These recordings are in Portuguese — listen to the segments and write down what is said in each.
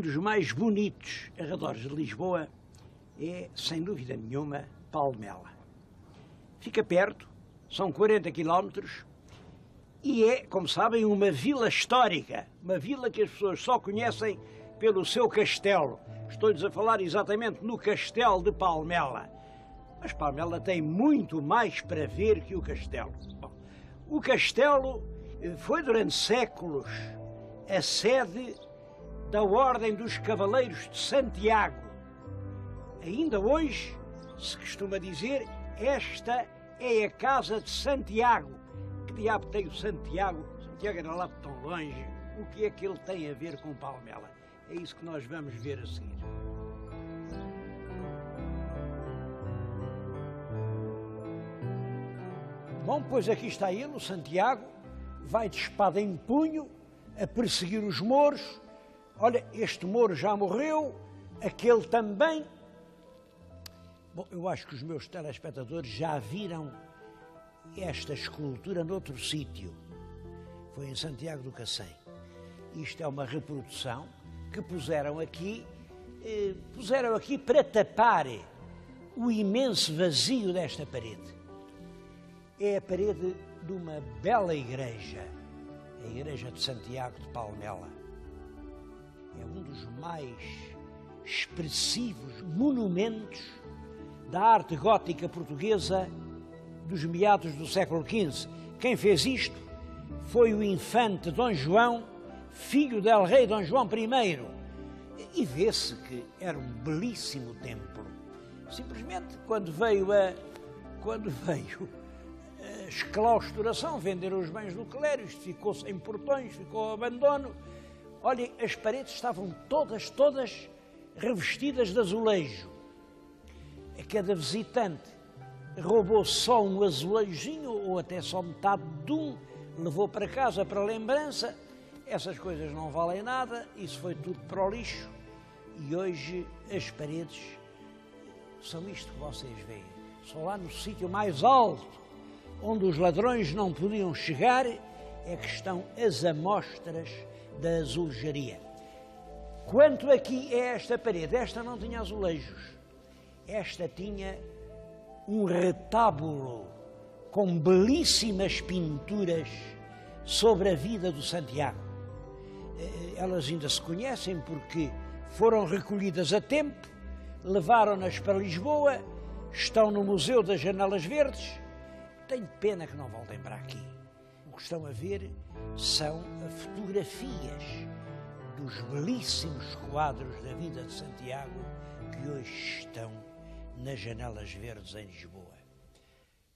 um dos mais bonitos arredores de Lisboa é, sem dúvida nenhuma, Palmela. Fica perto, são 40 quilómetros e é, como sabem, uma vila histórica, uma vila que as pessoas só conhecem pelo seu castelo. Estou-lhes a falar exatamente no castelo de Palmela. Mas Palmela tem muito mais para ver que o castelo. Bom, o castelo foi durante séculos a sede da Ordem dos Cavaleiros de Santiago. Ainda hoje se costuma dizer, esta é a casa de Santiago. Que diabo tem o Santiago? Santiago era lá tão longe. O que é que ele tem a ver com Palmela? É isso que nós vamos ver a seguir. Bom, pois aqui está ele, o Santiago, vai de espada em punho a perseguir os mouros. Olha, este mouro já morreu, aquele também. Bom, eu acho que os meus telespectadores já viram esta escultura noutro sítio. Foi em Santiago do Cacém. Isto é uma reprodução que puseram aqui para tapar o imenso vazio desta parede. É a parede de uma bela igreja, a Igreja de Santiago de Palmela. É um dos mais expressivos monumentos da arte gótica portuguesa dos meados do século XV. Quem fez isto foi o infante Dom João, filho del rei Dom João I. E vê-se que era um belíssimo templo. Simplesmente, quando veio a exclausturação, venderam os bens do clero, isto ficou sem portões, ficou ao abandono. Olhem, as paredes estavam todas revestidas de azulejo. A cada visitante roubou só um azulejinho, ou até só metade de um, levou para casa para lembrança. Essas coisas não valem nada, isso foi tudo para o lixo. E hoje as paredes são isto que vocês veem. Só lá no sítio mais alto, onde os ladrões não podiam chegar, é que estão as amostras da azulejaria. Quanto aqui é esta parede, esta não tinha azulejos. Esta tinha um retábulo com belíssimas pinturas sobre a vida do Santiago. Elas ainda se conhecem porque foram recolhidas a tempo, levaram-nas para Lisboa, estão no Museu das Janelas Verdes. Tenho pena que não voltem para aqui. O que estão a ver são fotografias dos belíssimos quadros da vida de Santiago que hoje estão nas Janelas Verdes em Lisboa.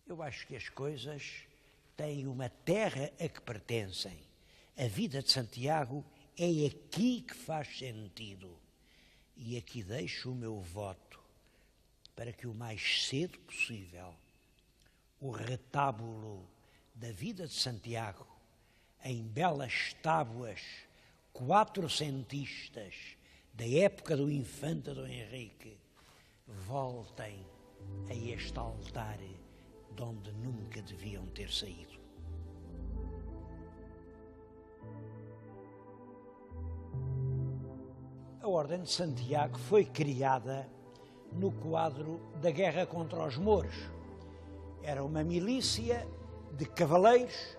Eu acho que as coisas têm uma terra a que pertencem. A vida de Santiago é aqui que faz sentido. E aqui deixo o meu voto para que o mais cedo possível o retábulo da vida de Santiago, em belas tábuas quatrocentistas da época do infante Dom Henrique, voltem a este altar de onde nunca deviam ter saído. A Ordem de Santiago foi criada no quadro da guerra contra os mouros. Era uma milícia de cavaleiros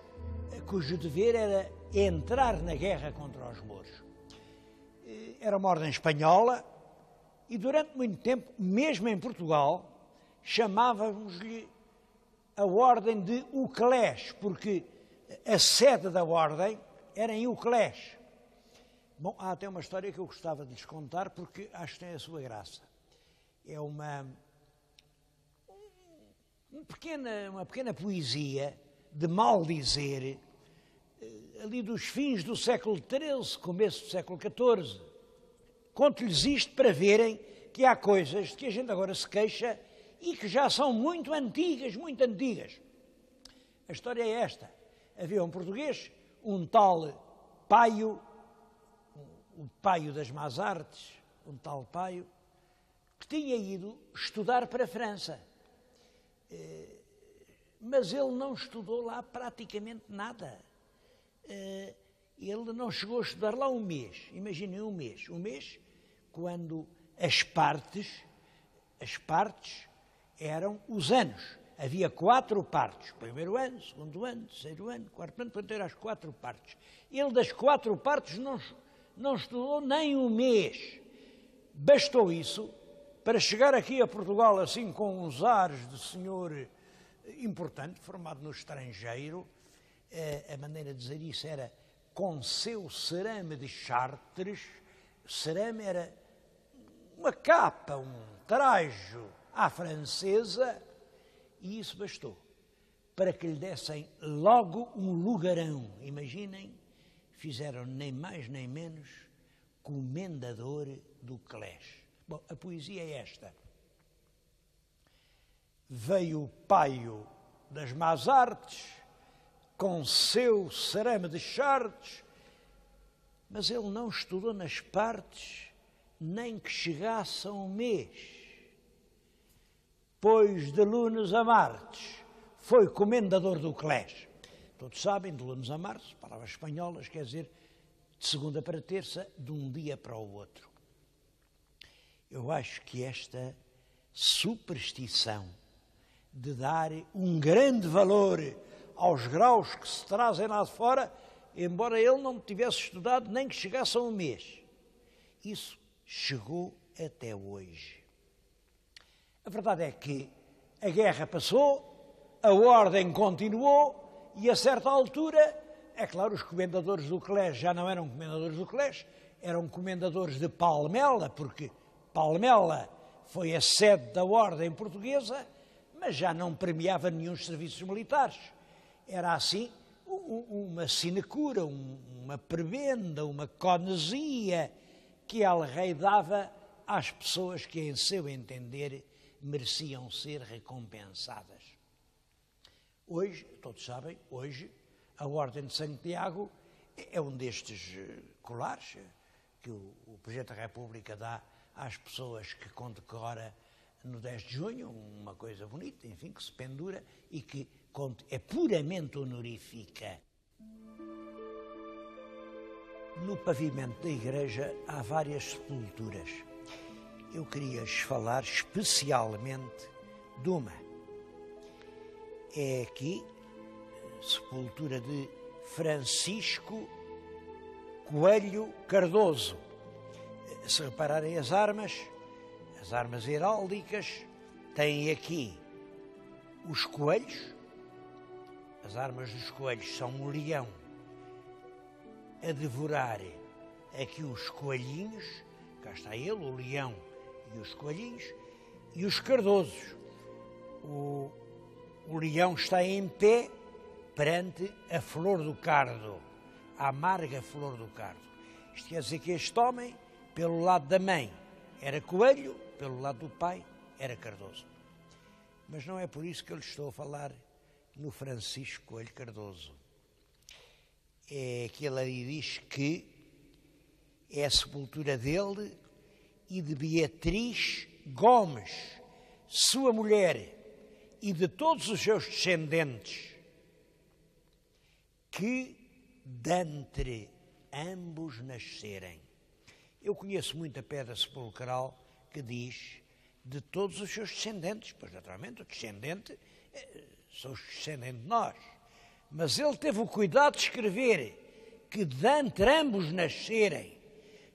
cujo dever era entrar na guerra contra os mouros. Era uma ordem espanhola e durante muito tempo, mesmo em Portugal, chamávamos-lhe a Ordem de Uclés, porque a sede da ordem era em Uclés. Bom, há até uma história que eu gostava de lhes contar porque acho que tem a sua graça. É uma pequena poesia de mal dizer, ali dos fins do século XIII, começo do século XIV. Conto-lhes isto para verem que há coisas de que a gente agora se queixa e que já são muito antigas, muito antigas. A história é esta. Havia um português, um tal Paio, o Paio das Más Artes, um tal Paio, que tinha ido estudar para a França. Mas ele não estudou lá praticamente nada. Ele não chegou a estudar lá um mês. Imaginem um mês quando as partes eram os anos. Havia 4 partes, primeiro ano, segundo ano, terceiro ano, quarto ano, portanto eram as 4 partes. Ele das 4 partes não estudou nem um mês. Bastou isso para chegar aqui a Portugal assim com uns ares de senhor importante, formado no estrangeiro. A maneira de dizer isso era com seu cerame de Chartres. Cerame era uma capa, um trajo à francesa, e isso bastou para que lhe dessem logo um lugarão. Imaginem, fizeram nem mais nem menos comendador do Clés. Bom, a poesia é esta. Veio o paio das más artes, com seu cerame de Chartres, mas ele não estudou nas partes, nem que chegasse a um mês. Pois de lunes a martes foi comendador do Clés. Todos sabem, de lunes a martes, palavras espanholas, quer dizer, de segunda para terça, de um dia para o outro. Eu acho que esta superstição de dar um grande valor aos graus que se trazem lá de fora, embora ele não tivesse estudado nem que chegasse a um mês, isso chegou até hoje. A verdade é que a guerra passou, a ordem continuou e a certa altura, é claro, os comendadores do Clés já não eram comendadores do Clés, eram comendadores de Palmela, porque Palmela foi a sede da ordem portuguesa, mas já não premiava nenhum serviços militares. Era assim uma sinecura, uma prebenda, uma conesia que El-Rei dava às pessoas que, em seu entender, mereciam ser recompensadas. Hoje, todos sabem, hoje, a Ordem de Santiago é um destes colares que o Presidente da República dá às pessoas que condecora no 10 de junho, uma coisa bonita, enfim, que se pendura e que é puramente honorífica. No pavimento da igreja há várias sepulturas. Eu queria falar especialmente de uma. É aqui, sepultura de Francisco Coelho Cardoso. Se repararem as armas heráldicas, têm aqui os coelhos. As armas dos coelhos são um leão a devorar aqui os coelhinhos. Cá está ele, o leão e os coelhinhos, e os cardosos. O leão está em pé perante a flor do cardo, a amarga flor do cardo. Isto quer dizer que este homem, pelo lado da mãe, era coelho, pelo lado do pai, era cardoso. Mas não é por isso que eu lhe estou a falar no Francisco Coelho Cardoso. É que ele ali diz que é a sepultura dele e de Beatriz Gomes, sua mulher, e de todos os seus descendentes, que dentre ambos nascerem. Eu conheço muita pedra sepulcral que diz de todos os seus descendentes, pois naturalmente o descendente são os descendentes de nós. Mas ele teve o cuidado de escrever que dentre ambos nascerem,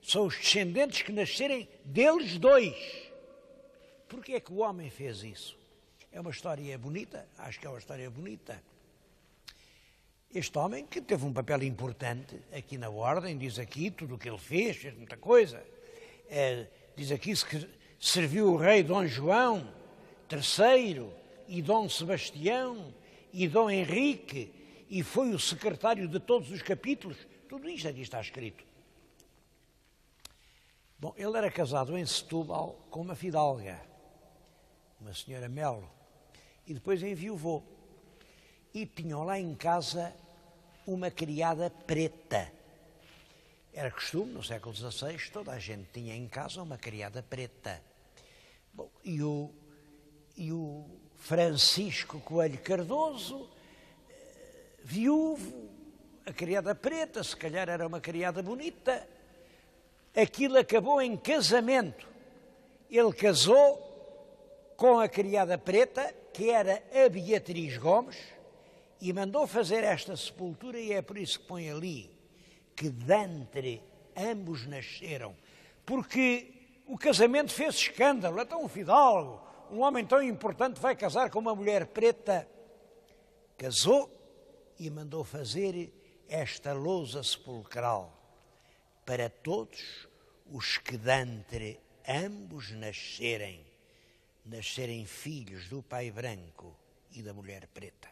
são os descendentes que nascerem deles dois. Porquê é que o homem fez isso? É uma história bonita, acho que é uma história bonita. Este homem, que teve um papel importante aqui na Ordem, diz aqui tudo o que ele fez muita coisa. Diz aqui que serviu o rei Dom João III e Dom Sebastião e Dom Henrique e foi o secretário de todos os capítulos. Tudo isto aqui está escrito. Bom, ele era casado em Setúbal com uma fidalga, uma senhora Melo, e depois enviuvou. E tinham lá em casa uma criada preta. Era costume, no século XVI, toda a gente tinha em casa uma criada preta. Bom, e o Francisco Coelho Cardoso, viúvo, a criada preta, se calhar era uma criada bonita, aquilo acabou em casamento. Ele casou com a criada preta, que era a Beatriz Gomes, e mandou fazer esta sepultura, e é por isso que põe ali que dentre ambos nasceram, porque o casamento fez escândalo. Então um fidalgo, um homem tão importante, vai casar com uma mulher preta. Casou e mandou fazer esta lousa sepulcral para todos os que dentre ambos nascerem filhos do pai branco e da mulher preta.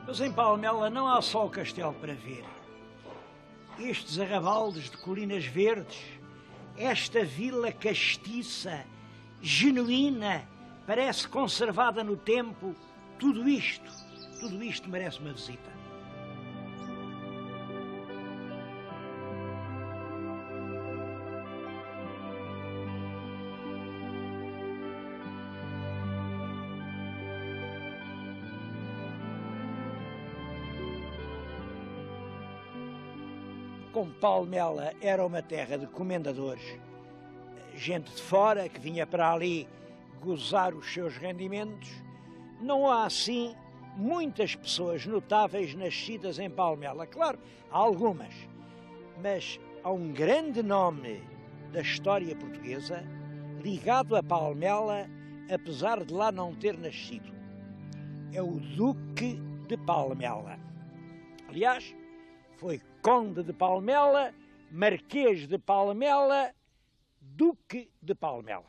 Mas em Palmela não há só o castelo para ver. Estes arrabaldes de colinas verdes, esta vila castiça, genuína, parece conservada no tempo, tudo isto merece uma visita. Como Palmela era uma terra de comendadores, gente de fora que vinha para ali gozar os seus rendimentos, não há assim muitas pessoas notáveis nascidas em Palmela. Claro, há algumas, mas há um grande nome da história portuguesa ligado a Palmela, apesar de lá não ter nascido. É o Duque de Palmela. Aliás, foi Conde de Palmela, Marquês de Palmela, Duque de Palmela.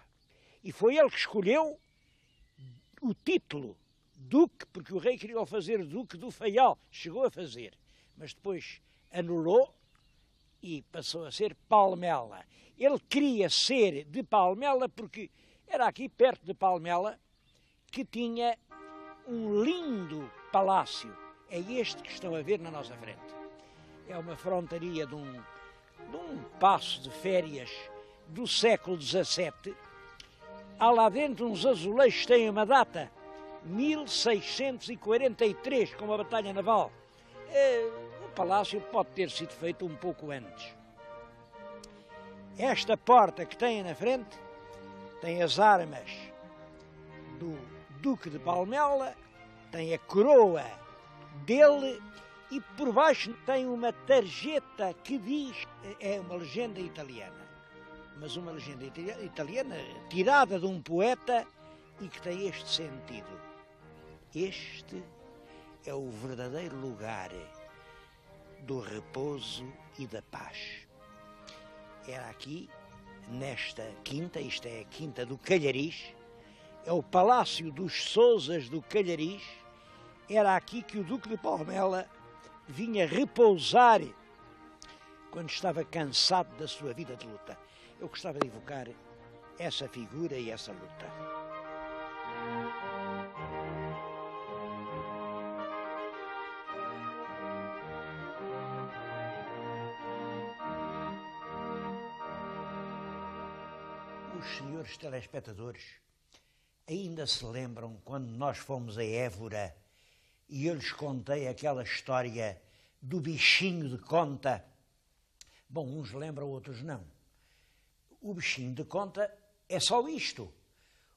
E foi ele que escolheu o título Duque, porque o rei queria fazer Duque do Faial, chegou a fazer, mas depois anulou e passou a ser Palmela. Ele queria ser de Palmela porque era aqui perto de Palmela que tinha um lindo palácio. É este que estão a ver na nossa frente. É uma frontaria de um paço de férias do século XVII. Há lá dentro uns azulejos que têm uma data, 1643, com a Batalha Naval. O palácio pode ter sido feito um pouco antes. Esta porta que tem na frente tem as armas do Duque de Palmela, tem a coroa dele e por baixo tem uma tarjeta que diz, é uma legenda italiana, mas uma legenda italiana tirada de um poeta e que tem este sentido: este é o verdadeiro lugar do repouso e da paz. Era aqui, nesta quinta, isto é a Quinta do Calhariz, é o Palácio dos Sousas do Calhariz. Era aqui que o Duque de Palmela vinha repousar quando estava cansado da sua vida de luta. Eu gostava de evocar essa figura e essa luta. Os senhores telespectadores ainda se lembram quando nós fomos a Évora e eu lhes contei aquela história do bichinho de conta? Bom, uns lembram, outros não. O bichinho de conta é só isto.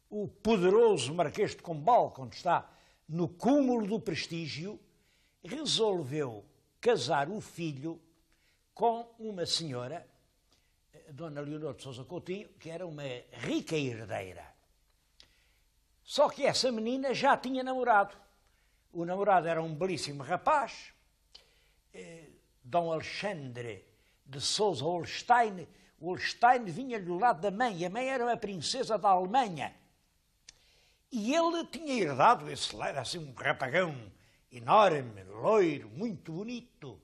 O poderoso Marquês de Pombal, quando está no cúmulo do prestígio, resolveu casar o filho com uma senhora, Dona Leonor de Sousa Coutinho, que era uma rica herdeira. Só que essa menina já tinha namorado. O namorado era um belíssimo rapaz, Dom Alexandre de Sousa Holstein. O Holstein vinha do lado da mãe, e a mãe era uma princesa da Alemanha. E ele tinha herdado esse lar, assim, um rapagão enorme, loiro, muito bonito.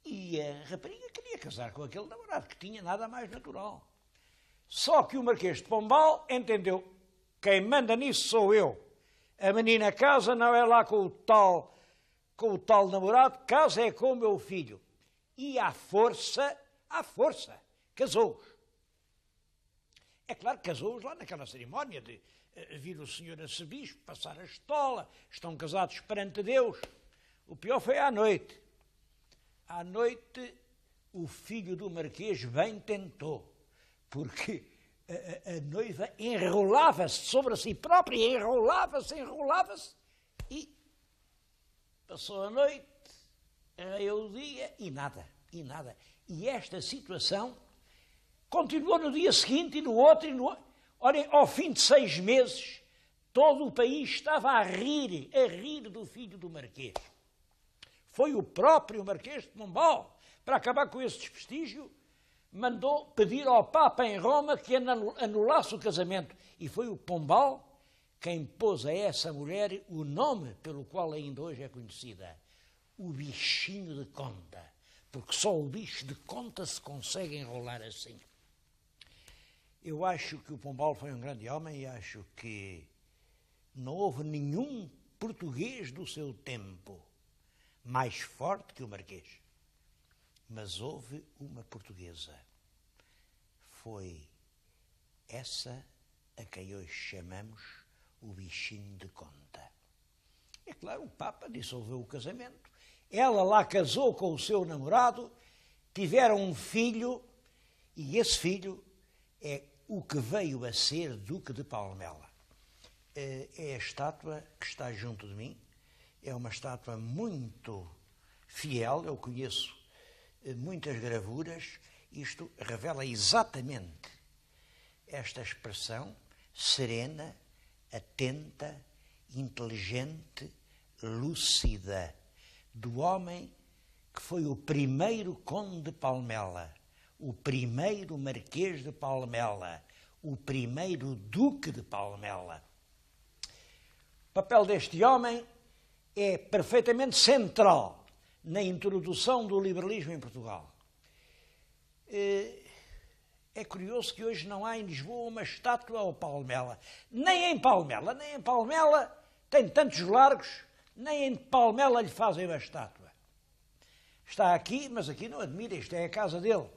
E a rapariga queria casar com aquele namorado, que tinha nada mais natural. Só que o Marquês de Pombal entendeu: quem manda nisso sou eu. A menina casa não é lá com o tal namorado, casa é com o meu filho. E à força, casou-os. É claro que casou-os lá naquela cerimónia de vir o senhor arcebispo, passar a estola, estão casados perante Deus. O pior foi à noite. À noite, o filho do marquês bem tentou, porque a noiva enrolava-se sobre si própria, enrolava-se, e passou a noite, arraiou o dia e nada. E esta situação continuou no dia seguinte e no outro. Olhem, ao fim de 6 meses, todo o país estava a rir do filho do marquês. Foi o próprio marquês de Pombal, para acabar com esse desprestígio, mandou pedir ao Papa em Roma que anulasse o casamento. E foi o Pombal quem pôs a essa mulher o nome pelo qual ainda hoje é conhecida: o bichinho de conta. Porque só o bicho de conta se consegue enrolar assim. Eu acho que o Pombal foi um grande homem e acho que não houve nenhum português do seu tempo mais forte que o marquês. Mas houve uma portuguesa. Foi essa a quem hoje chamamos o bichinho de conta. É claro, o Papa dissolveu o casamento. Ela lá casou com o seu namorado, tiveram um filho, e esse filho é o que veio a ser Duque de Palmela. É a estátua que está junto de mim. É uma estátua muito fiel, eu conheço muitas gravuras. Isto revela exatamente esta expressão serena, atenta, inteligente, lúcida, do homem que foi o primeiro conde de Palmela, o primeiro marquês de Palmela, o primeiro duque de Palmela. O papel deste homem é perfeitamente central na introdução do liberalismo em Portugal. É curioso que hoje não há em Lisboa uma estátua ao Palmela. Nem em Palmela tem tantos largos, nem em Palmela lhe fazem uma estátua. Está aqui, mas aqui não admira, isto é a casa dele.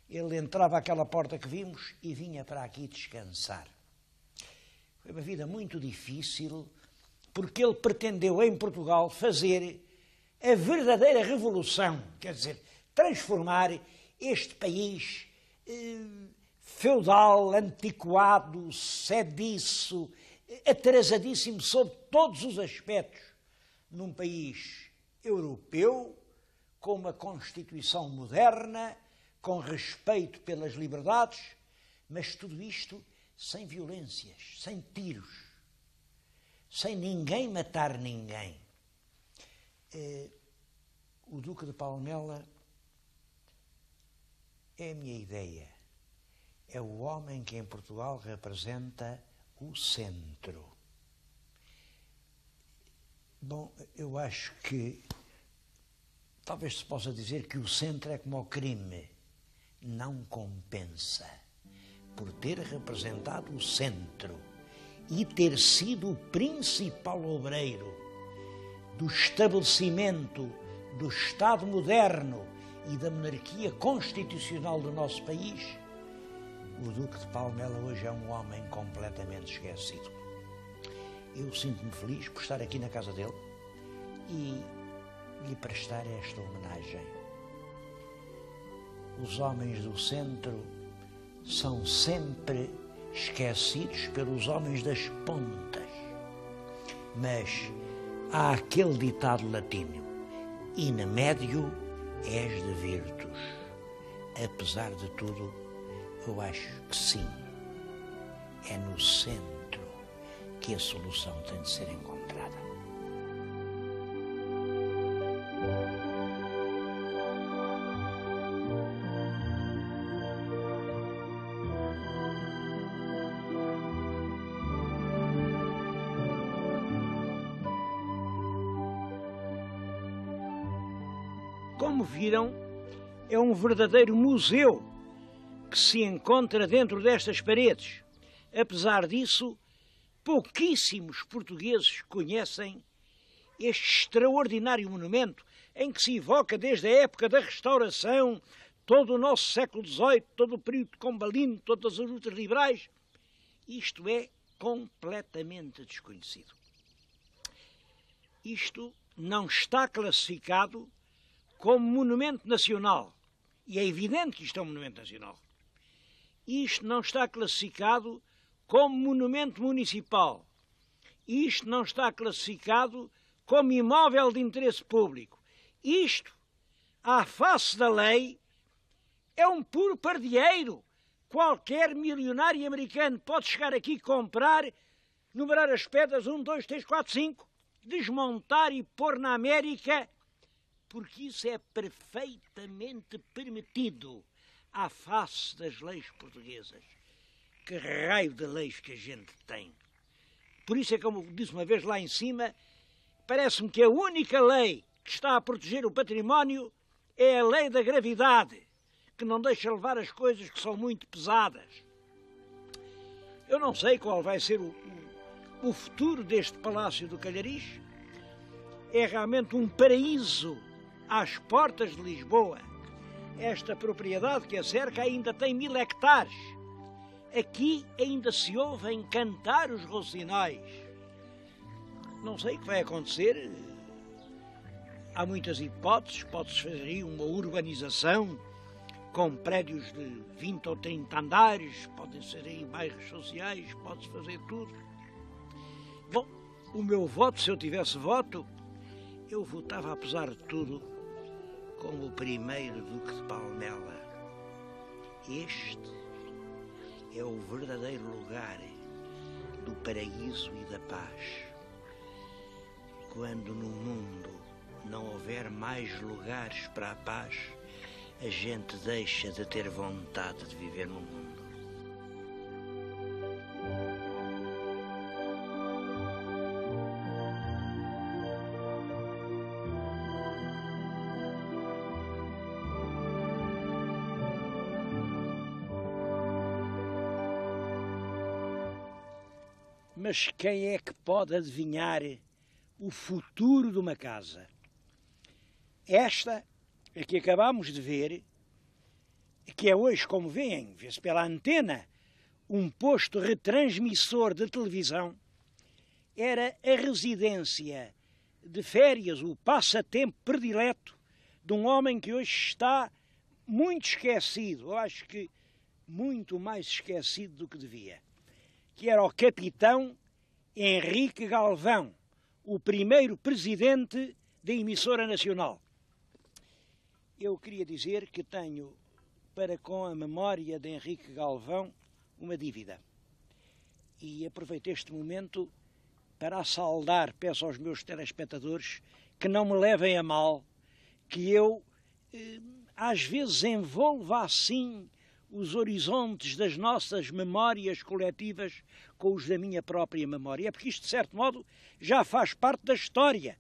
Ele entrava àquela porta que vimos e vinha para aqui descansar. Foi uma vida muito difícil, porque ele pretendeu em Portugal fazer a verdadeira revolução, quer dizer, transformar este país feudal, antiquado, sediço, atrasadíssimo sob todos os aspectos, num país europeu, com uma Constituição moderna, com respeito pelas liberdades, mas tudo isto sem violências, sem tiros, sem ninguém matar ninguém. O Duque de Palmela é a minha ideia. É o homem que em Portugal representa o centro. Bom, eu acho que talvez se possa dizer que o centro é como o crime. Não compensa. Por ter representado o centro e ter sido o principal obreiro do estabelecimento do Estado moderno e da monarquia constitucional do nosso país, o Duque de Palmela hoje é um homem completamente esquecido. Eu sinto-me feliz por estar aqui na casa dele e lhe prestar esta homenagem. Os homens do centro são sempre esquecidos pelos homens das pontas. Mas há aquele ditado latino: in medio és de virtus. Apesar de tudo, eu acho que sim, é no centro que a solução tem de ser encontrada. Como viram, é um verdadeiro museu que se encontra dentro destas paredes. Apesar disso, pouquíssimos portugueses conhecem este extraordinário monumento em que se evoca desde a época da Restauração todo o nosso século XVIII, todo o período combalino, todas as lutas liberais, isto é completamente desconhecido. Isto não está classificado como monumento nacional. E é evidente que isto é um monumento nacional. Isto não está classificado como monumento municipal. Isto não está classificado como imóvel de interesse público. Isto, à face da lei, é um puro pardieiro. Qualquer milionário americano pode chegar aqui, comprar, numerar as pedras 1, 2, 3, 4, 5, desmontar e pôr na América, porque isso é perfeitamente permitido à face das leis portuguesas. Que raio de leis que a gente tem. Por isso é que, como disse uma vez lá em cima, parece-me que a única lei que está a proteger o património é a lei da gravidade, que não deixa levar as coisas que são muito pesadas. Eu não sei qual vai ser o futuro deste Palácio do Calhariz. É realmente um paraíso às portas de Lisboa. Esta propriedade que a cerca ainda tem 1000 hectares. Aqui ainda se ouvem cantar os rocinóis. Não sei o que vai acontecer. Há muitas hipóteses. Pode-se fazer aí uma urbanização com prédios de 20 ou 30 andares. Podem ser aí bairros sociais. Pode-se fazer tudo. Bom, o meu voto, se eu tivesse voto, eu votava, apesar de tudo, como o primeiro Duque de Palmela. Este é o verdadeiro lugar do paraíso e da paz. Quando no mundo não houver mais lugares para a paz, a gente deixa de ter vontade de viver no mundo. Mas quem é que pode adivinhar o futuro de uma casa? Esta, a que acabamos de ver, que é hoje, como veem, vê-se pela antena, um posto retransmissor de televisão, era a residência de férias, o passatempo predileto de um homem que hoje está muito esquecido, eu acho que muito mais esquecido do que devia, que era o capitão Henrique Galvão, o primeiro presidente da emissora nacional. Eu queria dizer que tenho para com a memória de Henrique Galvão uma dívida. E aproveito este momento para a saldar, peço aos meus telespectadores que não me levem a mal, que eu às vezes envolva assim os horizontes das nossas memórias coletivas com os da minha própria memória. É porque isto, de certo modo, já faz parte da história.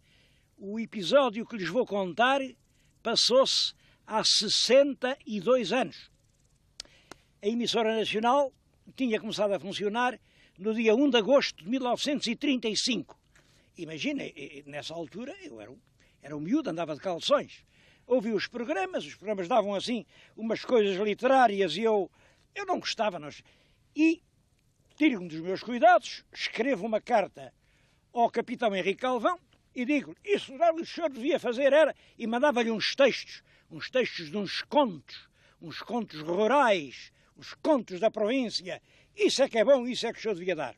O episódio que lhes vou contar passou-se há 62 anos. A emissora nacional tinha começado a funcionar no dia 1 de agosto de 1935. Imaginem, nessa altura eu era um miúdo, andava de calções. Ouvi os programas davam assim umas coisas literárias e eu não gostava. E tiro um dos meus cuidados, escrevo uma carta ao capitão Henrique Galvão e digo, isso o senhor devia fazer era, e mandava-lhe uns textos de uns contos rurais, os contos da província, isso é que é bom, isso é que o senhor devia dar.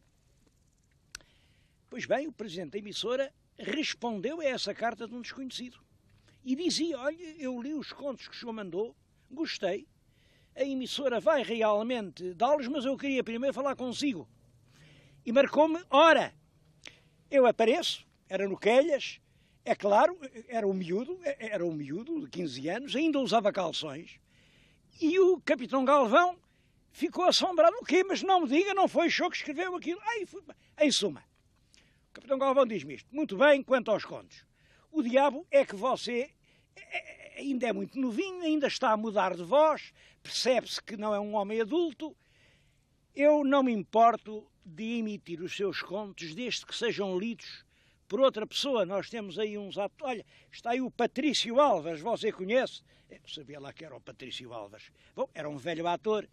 Pois bem, o presidente da emissora respondeu a essa carta de um desconhecido. E dizia, olha, eu li os contos que o senhor mandou, gostei, a emissora vai realmente dá-los, mas eu queria primeiro falar consigo. E marcou-me hora. Eu apareço, era no Quelhas, é claro, era um miúdo de 15 anos, ainda usava calções, e o capitão Galvão ficou assombrado. O quê? Mas não me diga, não foi o senhor que escreveu aquilo? Em suma, o capitão Galvão diz-me isto, muito bem, quanto aos contos. O diabo é que você ainda é muito novinho, ainda está a mudar de voz, percebe-se que não é um homem adulto. Eu não me importo de emitir os seus contos desde que sejam lidos por outra pessoa. Nós temos aí uns atores. Olha, está aí o Patrício Alves, você conhece? Eu sabia lá que era o Patrício Alves. Bom, era um velho ator.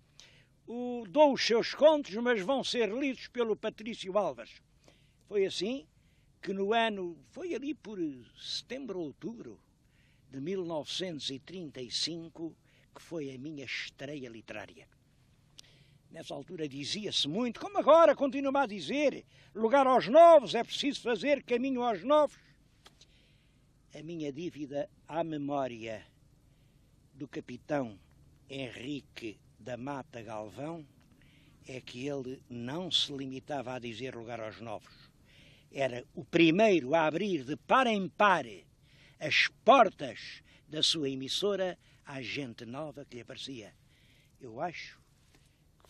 Dou os seus contos, mas vão ser lidos pelo Patrício Alves. Foi assim que no ano, foi ali por setembro ou outubro de 1935, que foi a minha estreia literária. Nessa altura dizia-se muito, como agora continua a dizer, lugar aos novos, é preciso fazer caminho aos novos. A minha dívida à memória do capitão Henrique da Mata Galvão é que ele não se limitava a dizer lugar aos novos. Era o primeiro a abrir de par em par as portas da sua emissora à gente nova que lhe aparecia. Eu acho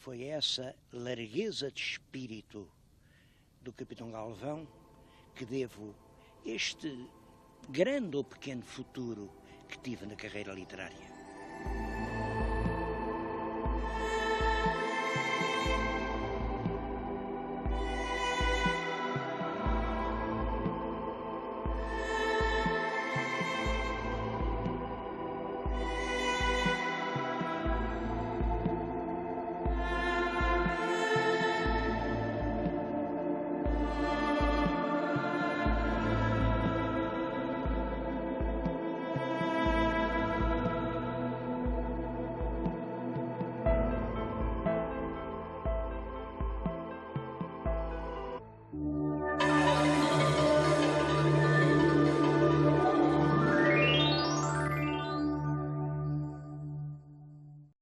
que foi essa largueza de espírito do capitão Galvão que devo este grande ou pequeno futuro que tive na carreira literária.